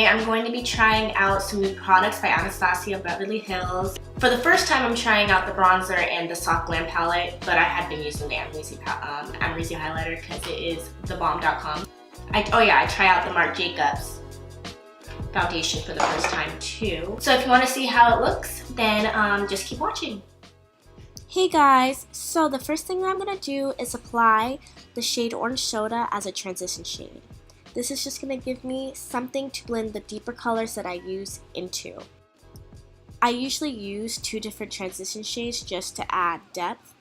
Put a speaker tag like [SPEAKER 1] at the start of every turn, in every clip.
[SPEAKER 1] today I'm going to be trying out some new products by Anastasia Beverly Hills. For the first time, I'm trying out the bronzer and the soft glam palette, but I had been using the Amrezy Highlighter because it is thebomb.com. I try out the Marc JACOBS foundation for the first time too. So if you want to see how it looks, then just keep watching.
[SPEAKER 2] Hey guys, so the first thing I'm going to do is apply the shade Orange Soda as a transition shade. This is just going to give me something to blend the deeper colors that I use into. I usually use 2 different transition shades just to add depth.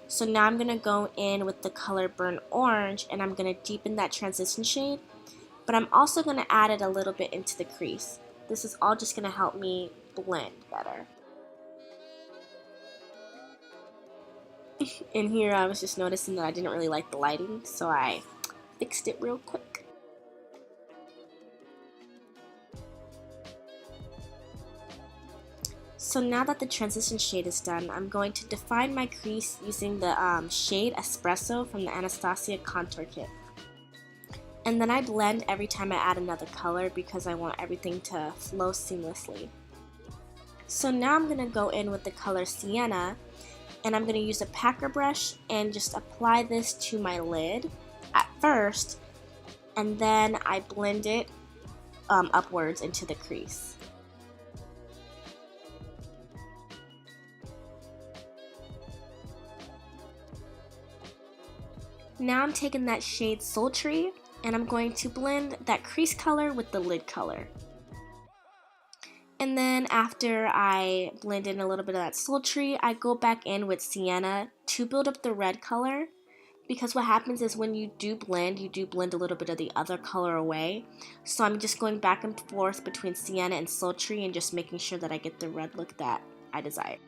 [SPEAKER 2] So now I'm going to go in with the color Burnt Orange and I'm going to deepen that transition shade. But I'm also going to add it a little bit into the crease. This is all just going to help me blend better. In here I was just noticing that I didn't really like the lighting, so I fixed it real quick. So now that the transition shade is done, I'm going to define my crease using the shade Espresso from the Anastasia Contour Kit. And then I blend every time I add another color because I want everything to flow seamlessly. So now I'm going to go in with the color Sienna, and I'm going to use a packer brush and just apply this to my lid at first, and then I blend it upwards into the crease. Now I'm taking that shade Sultry and I'm going to blend that crease color with the lid color. And then after I blend in a little bit of that Sultry, I go back in with Sienna to build up the red color, because what happens is when you do blend a little bit of the other color away. So I'm just going back and forth between Sienna and Sultry and just making sure that I get the red look that I desire.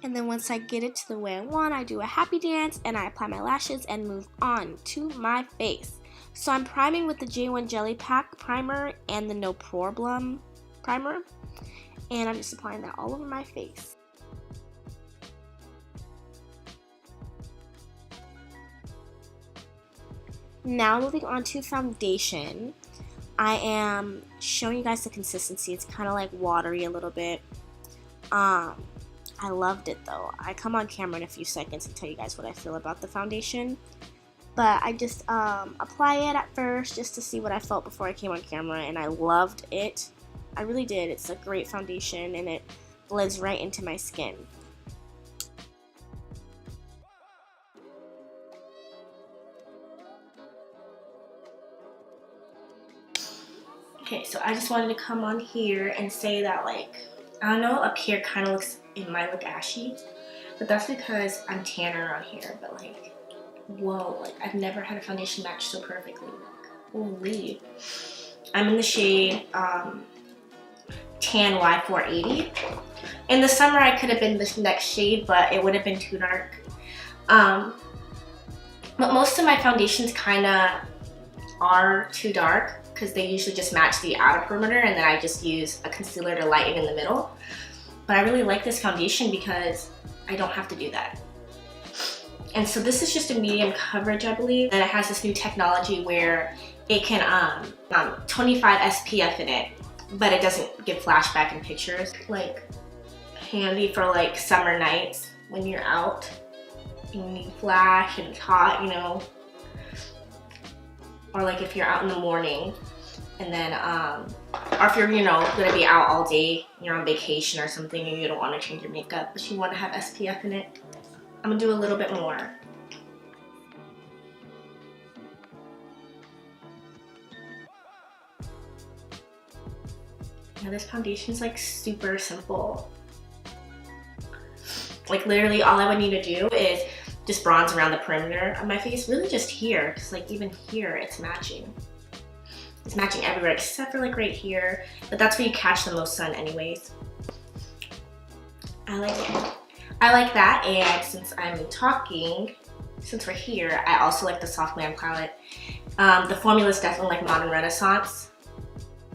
[SPEAKER 2] And then once I get it to the way I want, I do a happy dance and I apply my lashes and move on to my face. So I'm priming with the J1 Jelly Pack Primer and the No Poreblem Primer. And I'm just applying that all over my face. Now moving on to foundation. I am showing you guys the consistency. It's kind of like watery a little bit. I loved it though. I come on camera in a few seconds and tell you guys what I feel about the foundation. But I just apply it at first just to see what I felt before I came on camera, and I loved it. I really did. It's a great foundation and it blends right into my skin.
[SPEAKER 1] Okay, so I just wanted to come on here and say that, like, I don't know, up here kind of looks, it might look ashy, but that's because I'm tanner on here. But like, whoa, like I've never had a foundation match so perfectly. Like, holy. I'm in the shade Tan Y480. In the summer I could have been this next shade, but it would have been too dark. But most of my foundations kind of are too dark because they usually just match the outer perimeter, and then I just use a concealer to lighten in the middle. But I really like this foundation because I don't have to do that. And so this is just a medium coverage, I believe, and it has this new technology where it can 25 SPF in it, but it doesn't give flashback in pictures. Like, handy for like summer nights when you're out and you need flash and it's hot, you know. Or like if you're out in the morning and then, or if you're, you know, gonna be out all day, you're on vacation or something and you don't want to change your makeup, but you want to have SPF in it. I'm gonna do a little bit more. Now this foundation is like super simple. Like literally all I would need to do is just bronze around the perimeter of my face, really just here, because like even here it's matching. It's matching everywhere except for like right here, but that's where you catch the most sun anyways. I like it. I like that, and since I'm talking, since we're here, I also like the soft glam palette. The formula is definitely like modern renaissance.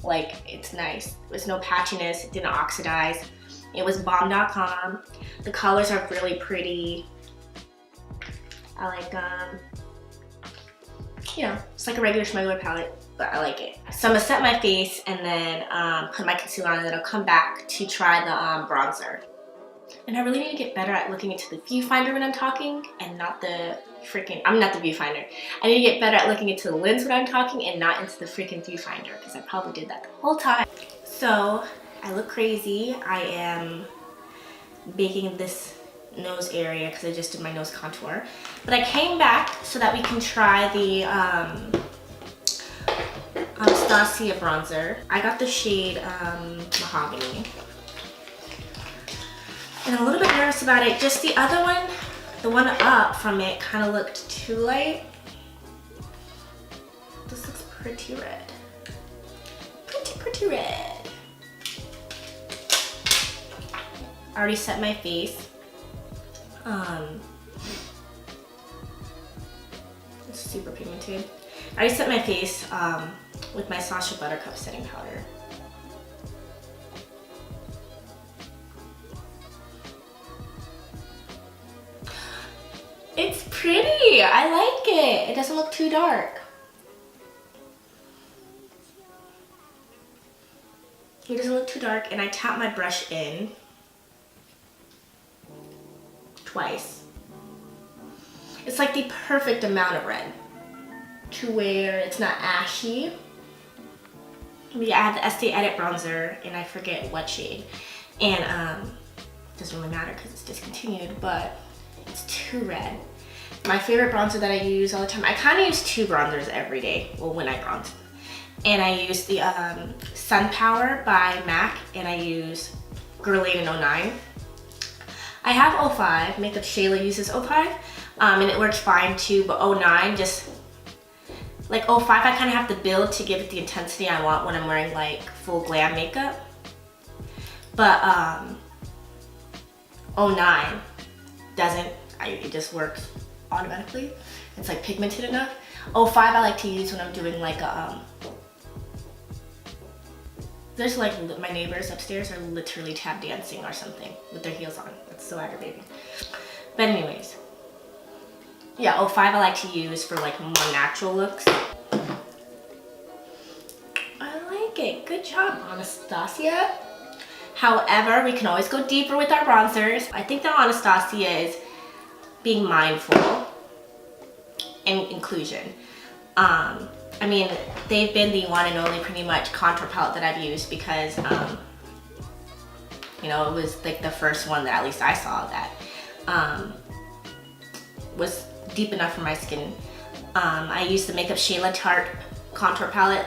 [SPEAKER 1] Like, it's nice. There's no patchiness, it didn't oxidize. It was bomb.com. The colors are really pretty. I like, you know, it's like a regular schmegular palette. but I like it. So I'm gonna set my face and then put my concealer on, and then I'll come back to try the bronzer. And I really need to get better at looking into the viewfinder when I'm talking and not the freaking, I'm not the viewfinder. I need to get better at looking into the lens when I'm talking and not into the freaking viewfinder, because I probably did that the whole time. So I look crazy. I am baking this nose area because I just did my nose contour. But I came back so that we can try the Anastasia bronzer. I got the shade Mahogany. And I'm a little bit nervous about it. Just the other one, the one up from it, kind of looked too light. This looks pretty red. Pretty red. I already set my face. It's super pigmented. I already set my face with my Sacha Buttercup setting powder. It's pretty. I like it. It doesn't look too dark. It doesn't look too dark, and I tap my brush in twice. It's like the perfect amount of red to where it's not ashy. Yeah, I have the Estee Edit bronzer, and I forget what shade. And it doesn't really matter because it's discontinued, but it's too red. My favorite bronzer that I use all the time, I kind of use two bronzers every day, well, when I bronze. And I use the Sun Power by MAC, and I use Girl8 in 09. I have 05, Makeup Shayla uses 05, and it works fine too, but 09 just, like 05 I kind of have to build to give it the intensity I want when I'm wearing like full glam makeup. But 09 doesn't, it just works automatically. It's like pigmented enough. 05 I like to use when I'm doing like a, there's like, my neighbors upstairs are literally tap dancing or something with their heels on. It's so aggravating. But anyways, yeah, 05 I like to use for like more natural looks. I like it. Good job, Anastasia. However, we can always go deeper with our bronzers. I think that Anastasia is being mindful and inclusion. I mean, they've been the one and only pretty much contour palette that I've used because, you know, it was like the first one that at least I saw that was deep enough for my skin. I used the Makeup Shayla Tarte contour palette,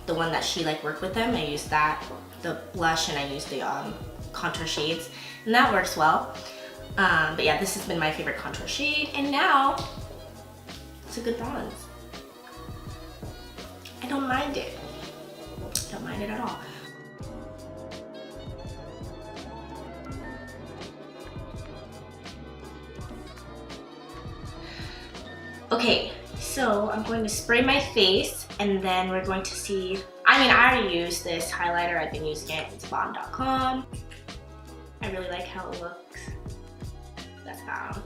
[SPEAKER 1] the one that she like worked with them. I used that, the blush, and I used the contour shades, and that works well. But yeah, this has been my favorite contour shade, and now it's a good bronze. I don't mind it. Don't mind it at all. Okay, so I'm going to spray my face, and then we're going to see, I mean, I already used this highlighter. I've been using it. It's bomb.com. I really like how it looks. That's bomb.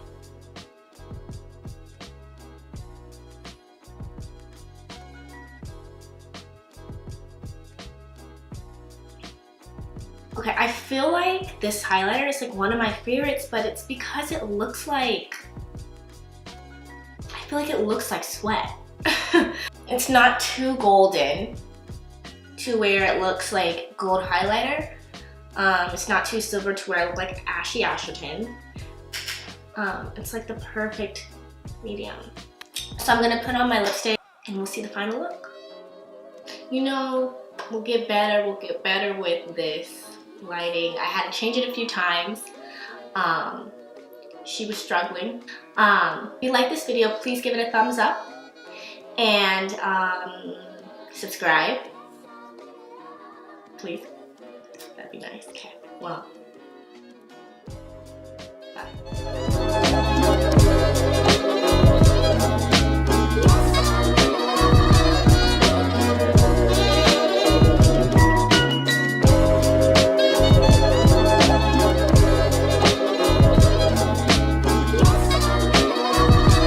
[SPEAKER 1] Okay, I feel like this highlighter is like one of my favorites, but it's because it looks like, I feel like it looks like sweat. It's not too golden to where it looks like gold highlighter. It's not too silver to where I look like Ashy Asherton. It's like the perfect medium. So I'm gonna put on my lipstick and we'll see the final look. You know, we'll get better with this lighting. I had to change it a few times. She was struggling. If you like this video, please give it a thumbs up and subscribe. Please. That'd be nice. Okay. Well, bye.